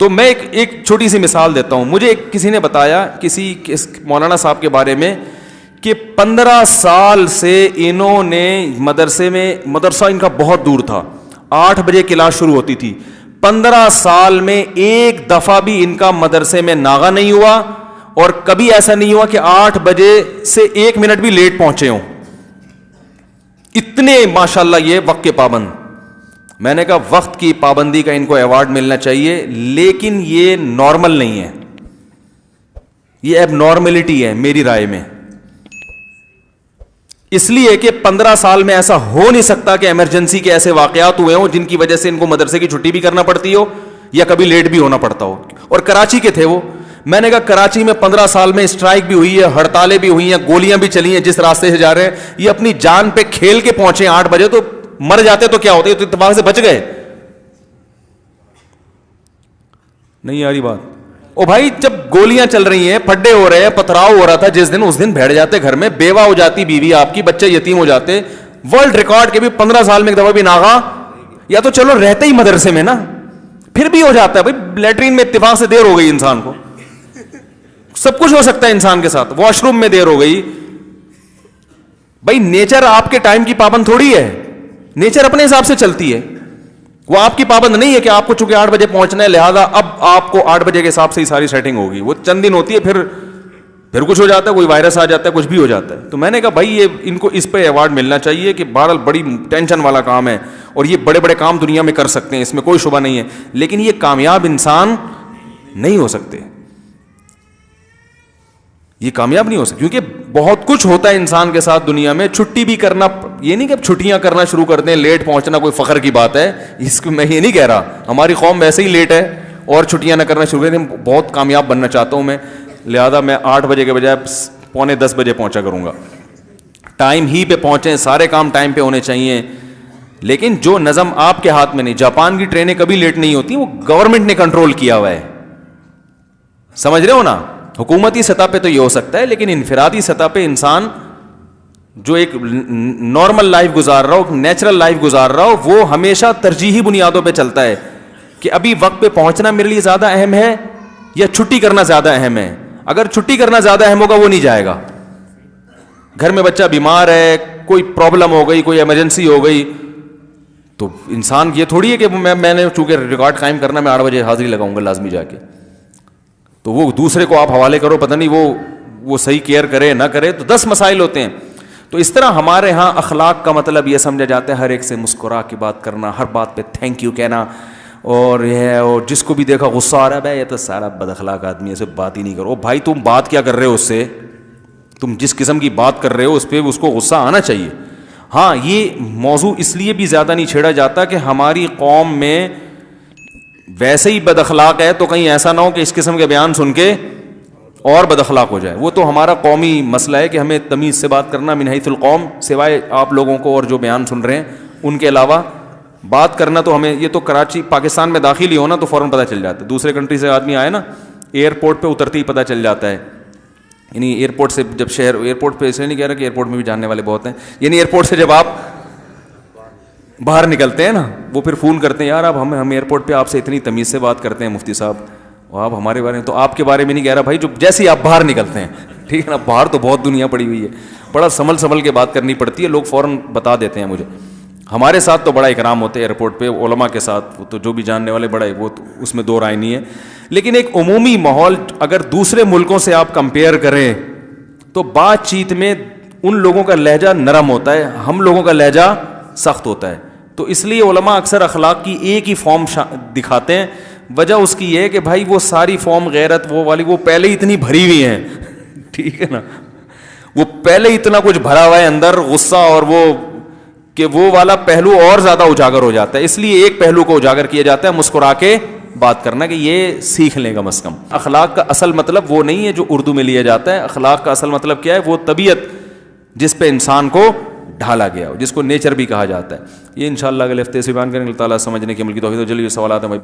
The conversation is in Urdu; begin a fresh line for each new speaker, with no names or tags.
تو میں ایک چھوٹی سی مثال دیتا ہوں. مجھے کسی نے بتایا, کسی مولانا صاحب کے بارے میں, کہ 15 سال سے انہوں نے مدرسہ ان کا بہت دور تھا, 8 بجے کلاس شروع ہوتی تھی, 15 سال میں ایک دفعہ بھی ان کا مدرسے میں ناغہ نہیں ہوا, اور کبھی ایسا نہیں ہوا کہ 8 بجے سے 1 منٹ بھی لیٹ پہنچے ہوں. اتنے ماشاءاللہ یہ وقت کے پابند. میں نے کہا وقت کی پابندی کا ان کو ایوارڈ ملنا چاہیے, لیکن یہ نارمل نہیں ہے, یہ ایب نارملٹی ہے میری رائے میں. اس لیے کہ 15 سال میں ایسا ہو نہیں سکتا کہ ایمرجنسی کے ایسے واقعات ہوئے ہوں جن کی وجہ سے ان کو مدرسے کی چھٹی بھی کرنا پڑتی ہو یا کبھی لیٹ بھی ہونا پڑتا ہو. اور کراچی کے تھے وہ. میں نے کہا کراچی میں 15 سال میں اسٹرائک بھی ہوئی ہے, ہڑتالیں بھی ہوئی ہیں, گولیاں بھی چلی ہیں جس راستے سے جا رہے ہیں. یہ اپنی جان پہ کھیل کے پہنچے 8 بجے, تو مر جاتے تو کیا ہوتے, تو اتفاق سے بچ گئے. نہیں آ رہی بات؟ او بھائی جب گولیاں چل رہی ہیں, پھڈے ہو رہے ہیں, پتھراؤ ہو رہا تھا, اس دن بیٹھ جاتے گھر میں, بیوہ ہو جاتی بیوی آپ کی, بچے یتیم ہو جاتے. ورلڈ ریکارڈ کے بھی 15 سال میں ایک دفعہ بھی ناغا, یا تو چلو رہتے ہی مدرسے میں نا, پھر بھی ہو جاتا ہے بھائی. لیٹرین میں اتفاق سے دیر ہو گئی انسان کو, سب کچھ ہو سکتا ہے انسان کے ساتھ, واش روم میں دیر ہو گئی. بھائی نیچر آپ کے ٹائم کی پابند تھوڑی ہے, نیچر اپنے حساب سے چلتی ہے, وہ آپ کی پابند نہیں ہے کہ آپ کو چونکہ 8 بجے پہنچنا ہے لہذا اب آپ کو 8 بجے کے حساب سے ہی ساری سیٹنگ ہوگی. وہ چند دن ہوتی ہے, پھر کچھ ہو جاتا ہے, کوئی وائرس آ جاتا ہے, کچھ بھی ہو جاتا ہے. تو میں نے کہا بھائی یہ ان کو اس پہ ایوارڈ ملنا چاہیے کہ بہرحال بڑی ٹینشن والا کام ہے, اور یہ بڑے بڑے کام دنیا میں کر سکتے ہیں, اس میں کوئی شبہ نہیں ہے, لیکن یہ کامیاب انسان نہیں ہو سکتے, یہ کامیاب نہیں ہو سکتے, کیونکہ بہت کچھ ہوتا ہے انسان کے ساتھ دنیا میں. چھٹی بھی کرنا, یہ نہیں کہ چھٹیاں کرنا شروع کر دیں, لیٹ پہنچنا کوئی فخر کی بات ہے, اس کو میں یہ نہیں کہہ رہا. ہماری قوم ویسے ہی لیٹ ہے, اور چھٹیاں نہ کرنا شروع کر دیں. بہت کامیاب بننا چاہتا ہوں میں, لہذا میں 8 بجے کے بجائے 9:45 بجے پہنچا کروں گا. ٹائم ہی پہ پہنچیں, سارے کام ٹائم پہ ہونے چاہیے, لیکن جو نظم آپ کے ہاتھ میں نہیں. جاپان کی ٹرینیں کبھی لیٹ نہیں ہوتی, وہ گورنمنٹ نے کنٹرول کیا ہوا ہے, سمجھ رہے ہو نا. حکومتی سطح پہ تو یہ ہو سکتا ہے, لیکن انفرادی سطح پہ انسان جو ایک نارمل لائف گزار رہا ہو, نیچرل لائف گزار رہا ہو, وہ ہمیشہ ترجیحی بنیادوں پہ چلتا ہے کہ ابھی وقت پہ پہنچنا میرے لیے زیادہ اہم ہے یا چھٹی کرنا زیادہ اہم ہے. اگر چھٹی کرنا زیادہ اہم ہوگا وہ نہیں جائے گا. گھر میں بچہ بیمار ہے, کوئی پرابلم ہو گئی, کوئی ایمرجنسی ہو گئی, تو انسان یہ تھوڑی ہے کہ میں نے چونکہ ریکارڈ قائم کرنا, میں 8 بجے حاضری لگاؤں گا لازمی جا کے. تو وہ دوسرے کو آپ حوالے کرو, پتہ نہیں وہ صحیح کیئر کرے نہ کرے, تو 10 مسائل ہوتے ہیں. تو اس طرح ہمارے ہاں اخلاق کا مطلب یہ سمجھا جاتا ہے ہر ایک سے مسکرا کے بات کرنا, ہر بات پہ تھینک یو کہنا, اور یہ ہے, اور جس کو بھی دیکھا غصہ آ رہا ہے, بھائی یہ تو سارا بد اخلاق آدمی ہے, اسے بات ہی نہیں کرو. بھائی تم بات کیا کر رہے ہو اس سے, تم جس قسم کی بات کر رہے ہو اس پہ اس کو غصہ آنا چاہیے. ہاں یہ موضوع اس لیے بھی زیادہ نہیں چھیڑا جاتا کہ ہماری قوم میں ویسے ہی بد اخلاق ہے, تو کہیں ایسا نہ ہو کہ اس قسم کے بیان سن کے اور بد اخلاق ہو جائے. وہ تو ہمارا قومی مسئلہ ہے کہ ہمیں تمیز سے بات کرنا, من حیث القوم, سوائے آپ لوگوں کو اور جو بیان سن رہے ہیں ان کے علاوہ بات کرنا تو ہمیں. یہ تو کراچی پاکستان میں داخل ہی ہونا تو فوراً پتہ چل جاتا ہے. دوسرے کنٹری سے آدمی آئے نا, ایئرپورٹ پہ اترتے ہی پتہ چل جاتا ہے. یعنی ایئرپورٹ سے جب ایئرپورٹ پہ اسے نہیں کہہ رہا کہ ایئرپورٹ میں بھی جاننے والے بہت ہیں, یعنی ایئرپورٹ سے جب آپ باہر نکلتے ہیں نا, وہ پھر فون کرتے ہیں, یار اب ہم ایئرپورٹ پہ آپ سے اتنی تمیز سے بات کرتے ہیں مفتی صاحب, اور آپ ہمارے بارے میں, تو آپ کے بارے میں نہیں کہہ رہا بھائی, جو جیسے ہی آپ باہر نکلتے ہیں, ٹھیک ہے نا, باہر تو بہت دنیا پڑی ہوئی ہے, بڑا سنبھل کے بات کرنی پڑتی ہے, لوگ فوراً بتا دیتے ہیں مجھے. ہمارے ساتھ تو بڑا اکرام ہوتے ہیں ایئرپورٹ پہ, علماء کے ساتھ تو جو بھی جاننے والے بڑا, وہ تو اس میں دو رائے نہیں ہے. لیکن ایک عمومی ماحول اگر دوسرے ملکوں سے آپ کمپیئر کریں تو بات چیت میں ان لوگوں کا لہجہ نرم ہوتا ہے, ہم لوگوں کا لہجہ سخت ہوتا ہے. تو اس لیے علماء اکثر اخلاق کی ایک ہی فارم دکھاتے ہیں. وجہ اس کی یہ ہے کہ بھائی وہ ساری فارم غیرت وہ والی وہ پہلے ہی اتنی بھری ہوئی ہیں, ٹھیک ہے نا, وہ پہلے اتنا کچھ بھرا ہوا ہے اندر, غصہ اور وہ کہ وہ والا پہلو اور زیادہ اجاگر ہو جاتا ہے. اس لیے ایک پہلو کو اجاگر کیا جاتا ہے, مسکرا کے بات کرنا, کہ یہ سیکھ لیں کم از کم. اخلاق کا اصل مطلب وہ نہیں ہے جو اردو میں لیا جاتا ہے. اخلاق کا اصل مطلب کیا ہے؟ وہ طبیعت جس پہ انسان کو ڈھالا گیا ہو, جس کو نیچر بھی کہا جاتا ہے. یہ انشاءاللہ اگلے ہفتے سے بیان کریں گے. اللہ تعالیٰ سمجھنے کی عمل کی توفیق دے. چلیے سوالات ہیں بھائی.